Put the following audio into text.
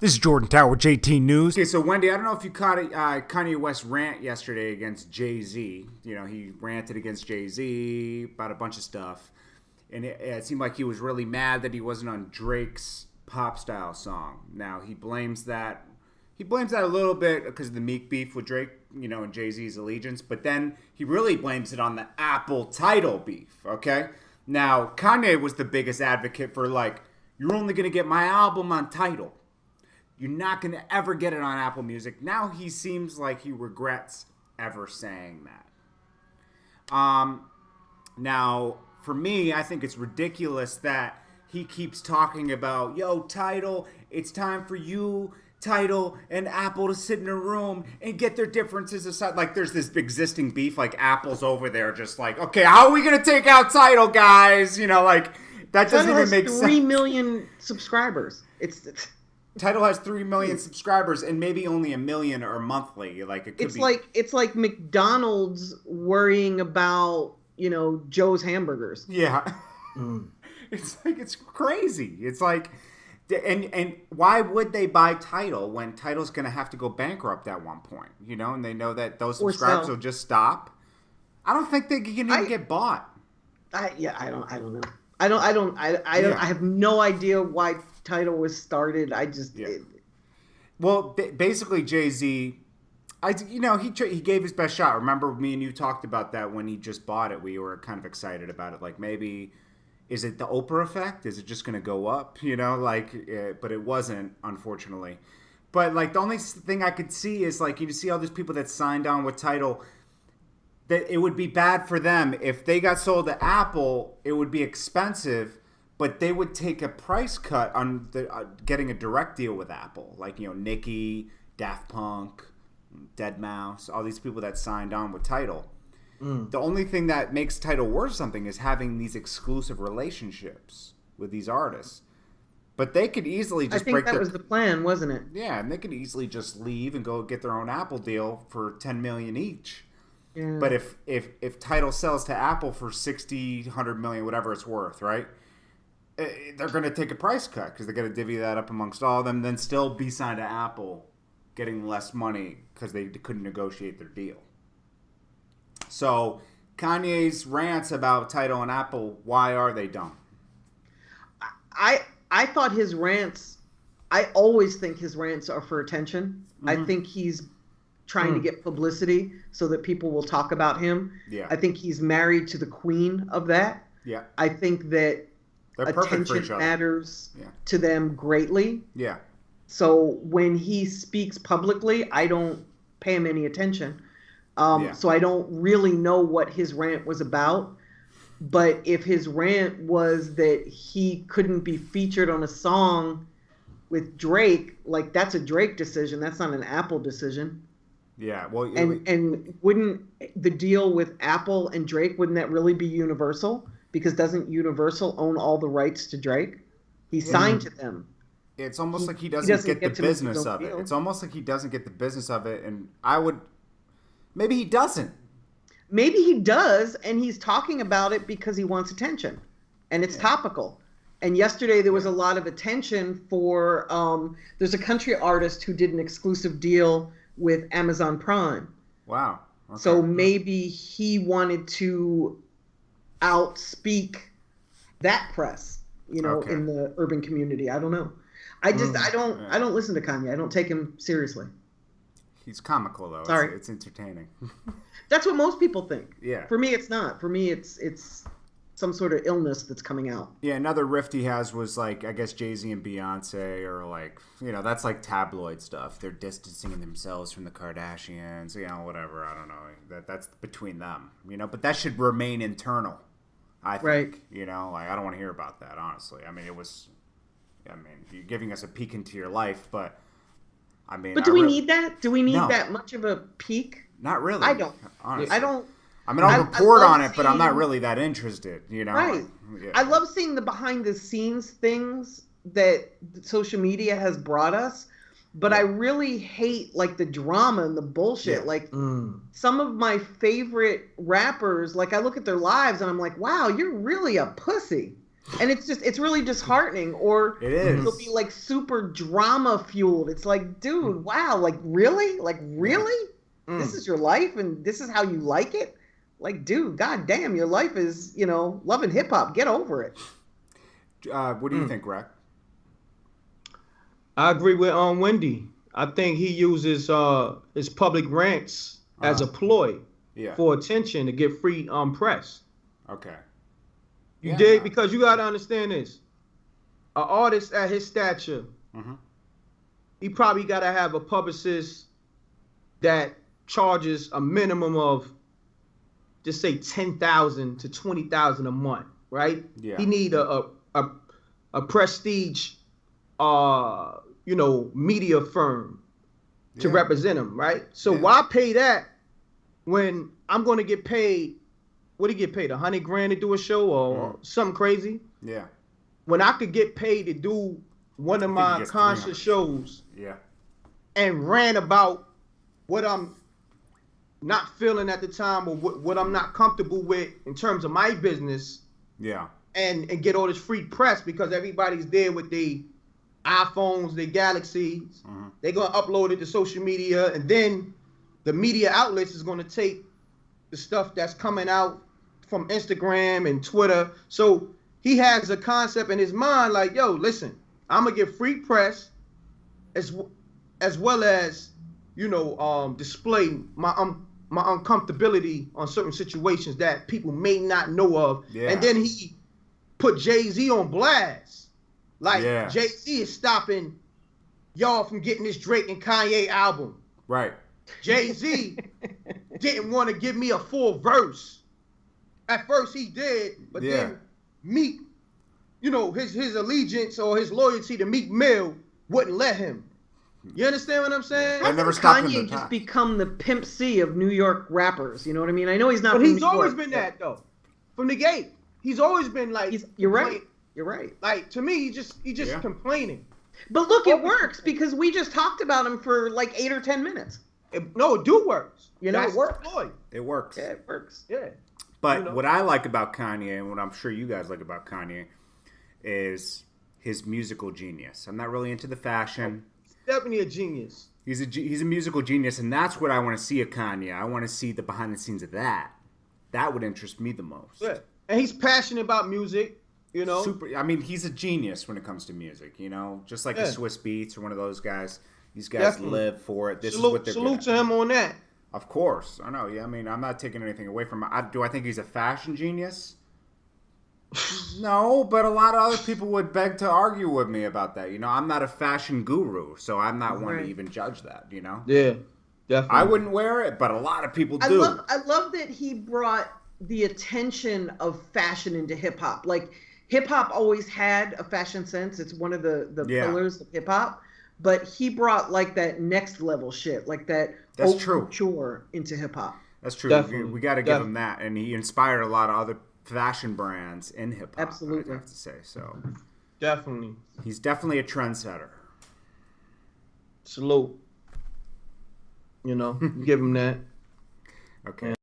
This is Jordan Tower with JT News. Okay, so Wendy, I don't know if you caught Kanye West's rant yesterday against Jay-Z. You know, he ranted against Jay-Z about a bunch of stuff. And it seemed like he was really mad that he wasn't on Drake's Pop Style song. Now, he blames that a little bit because of the Meek beef with Drake, you know, and Jay-Z's allegiance. But then he really blames it on the Apple Tidal beef, okay? Now, Kanye was the biggest advocate for, like, you're only going to get my album on Tidal. You're not going to ever get it on Apple Music. Now he seems like he regrets ever saying that. Now, for me, I think it's ridiculous that he keeps talking about, yo, Tidal, it's time for you, Tidal, and Apple to sit in a room and get their differences aside. Like, there's this existing beef, like Apple's over there just like, okay, how are we going to take out Tidal, guys? You know, like, that doesn't even make sense. 3 million subscribers. It's Tidal has 3 million subscribers, and maybe only 1 million are monthly. Like it could be. It's like McDonald's worrying about, you know, Joe's hamburgers. Yeah, it's crazy. It's like, and why would they buy Tidal when Tidal's going to have to go bankrupt at one point? You know, and they know that those subscribers will just stop. I don't think they can even get bought. I don't know. I have no idea why Tidal was started. Basically Jay-Z, he gave his best shot. Remember, me and you talked about that when he just bought it. We were kind of excited about it. Like, maybe, is it the Oprah effect? Is it just going to go up? You know, but it wasn't, unfortunately. But like, the only thing I could see is like, you see all these people that signed on with Tidal, that it would be bad for them if they got sold to Apple. It would be expensive, but they would take a price cut on getting a direct deal with Apple. Like, you know, Nicki, Daft Punk, Deadmau5, all these people that signed on with Tidal. The only thing that makes Tidal worth something is having these exclusive relationships with these artists. But they could easily just break that was the plan, wasn't it? Yeah, and they could easily just leave and go get their own Apple deal for $10 million each. Yeah. But if Tidal sells to Apple for 60, 100 million, whatever it's worth, right? They're going to take a price cut because they're going to divvy that up amongst all of them, then still be signed to Apple, getting less money because they couldn't negotiate their deal. So Kanye's rants about Tidal and Apple, why are they dumb? I thought his rants, I always think his rants are for attention. Mm-hmm. I think he's trying to get publicity so that people will talk about him. Yeah. I think he's married to the queen of that. Yeah. I think that attention matters to them greatly. Yeah. So when he speaks publicly, I don't pay him any attention. So I don't really know what his rant was about. But if his rant was that he couldn't be featured on a song with Drake, like, that's a Drake decision. That's not an Apple decision. Yeah, well, and wouldn't the deal with Apple and Drake, wouldn't that really be Universal? Because doesn't Universal own all the rights to Drake? He signed to them. It's almost like he doesn't get the business of it. It's almost like he doesn't get the business of it, and maybe he doesn't. Maybe he does, and he's talking about it because he wants attention, and it's topical. And yesterday there was a lot of attention for there's a country artist who did an exclusive deal with Amazon Prime. Wow. Okay. So maybe he wanted to outspeak that press, you know, in the urban community. I don't know. I don't listen to Kanye. I don't take him seriously. He's comical though. Sorry. It's entertaining. That's what most people think. Yeah. For me, it's not. For me, it's some sort of illness that's coming out. Yeah, another rift he has was, like, I guess Jay-Z and Beyonce are, like, you know, that's like tabloid stuff. They're distancing themselves from the Kardashians, you know, whatever. I don't know. That's between them, you know, but that should remain internal, I think. Right. You know, like, I don't want to hear about that, honestly. I mean, you're giving us a peek into your life, but I mean. But do we need that? Do we need that much of a peek? Not really. I don't. Honestly. I don't. I mean, I'll report on it, but I'm not really that interested, you know? Right. Yeah. I love seeing the behind-the-scenes things that social media has brought us, but I really hate, like, the drama and the bullshit. Yeah. Like, some of my favorite rappers, like, I look at their lives and I'm like, wow, you're really a pussy. And it's really disheartening. Or it is. It'll be like super drama fueled. It's like, dude, wow, like really? Like really? This is your life and this is how you like it? Like, dude, goddamn, your life is, loving hip hop. Get over it. What do you think, Greg? I agree with Wendy. I think he uses his public rants as a ploy for attention to get free press. Okay. You dig? Because you got to understand this. An artist at his stature, he probably got to have a publicist that charges a minimum of, just say, $10,000 to $20,000 a month, right? Yeah. He need a prestige, media firm to represent him, right? So why pay that when I'm going to get paid? What do you get paid? $100,000 to do a show or something crazy? Yeah. When I could get paid to do one of my concert shows, and rant about what I'm not feeling at the time or what I'm not comfortable with in terms of my business. Yeah. And get all this free press because everybody's there with their iPhones, their Galaxies. They're going to upload it to social media, and then the media outlets is going to take the stuff that's coming out from Instagram and Twitter. So he has a concept in his mind like, yo, listen, I'm going to get free press as well as, display my uncomfortability on certain situations that people may not know of. Yeah. And then he put Jay-Z on blast. Like, Jay-Z is stopping y'all from getting this Drake and Kanye album. Right. Jay-Z didn't want to give me a full verse. At first he did, but then Meek, his allegiance or his loyalty to Meek Mill wouldn't let him. You understand what I'm saying? I never stopped Kanye just become the Pimp C of New York rappers. You know what I mean? I know he's not. But he's always been that though, from the gate. He's always been like. You're right. You're right. Like, to me, he's just complaining. But look, it works because we just talked about him for like 8 or 10 minutes. It do works. It works. It works. Yeah, it works. Yeah. But what I like about Kanye, and what I'm sure you guys like about Kanye, is his musical genius. I'm not really into the fashion. He's definitely a genius. He's a musical genius, and that's what I want to see of Kanye. I want to see the behind the scenes of that. That would interest me the most. Yeah. And he's passionate about music, Super. I mean, he's a genius when it comes to music, just like the Swiss Beats or one of those guys. These guys live for it. This is what they're salute to him on that. Of course. I know. Yeah, I mean, I'm not taking anything away from him. Do I think he's a fashion genius? No, but a lot of other people would beg to argue with me about that. I'm not a fashion guru, so I'm not one to even judge that, Yeah, definitely. I wouldn't wear it, but a lot of people do. I love that he brought the attention of fashion into hip-hop. Like, hip-hop always had a fashion sense. It's one of the pillars of hip-hop. But he brought, like, that next level shit, like that mature into hip-hop. That's true. We got to give him that. And he inspired a lot of other fashion brands in hip-hop, absolutely. I have to say. So definitely. He's definitely a trendsetter. Salute. Give him that. Okay.